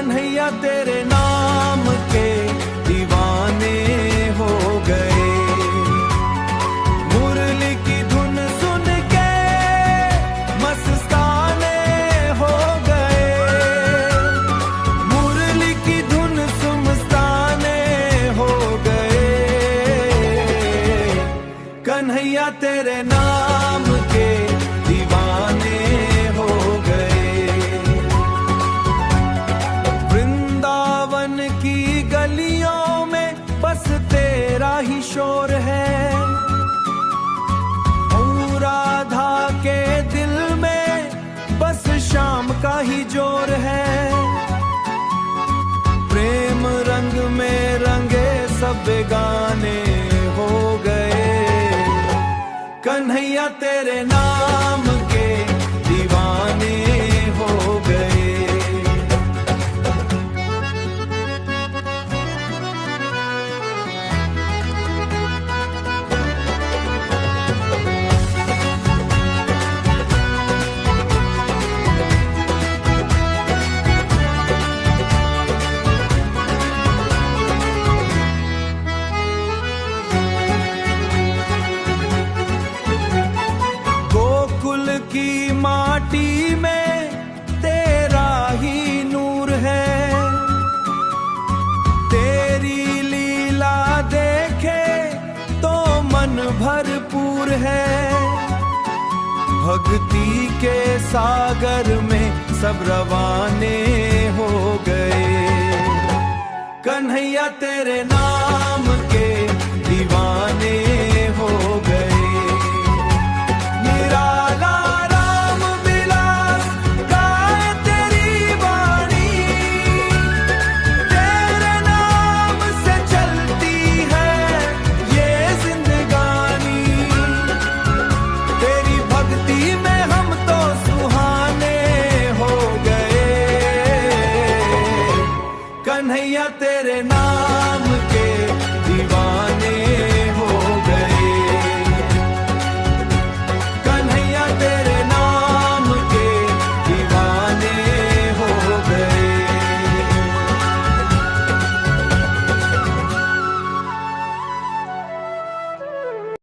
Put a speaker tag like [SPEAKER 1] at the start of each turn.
[SPEAKER 1] कन्हैया तेरे नाम के दीवाने हो गए। मुरली की धुन सुन के मस्ताने हो गए। मुरली की धुन सुन मस्ताने हो गए। कन्हैया तेरे नाम के दीवाने हो गए। वृंदावन की गलियों में बस तेरा ही शोर है। राधा के दिल में बस शाम का ही जोर है। प्रेम रंग में रंगे सब बेगाने हो गए। कन्हैया तेरे नाम के दीवाने हो गए। की माटी में तेरा ही नूर है। तेरी लीला देखे तो मन भरपूर है। भक्ति के सागर में सब रवाने हो गए। कन्हैया तेरे नाम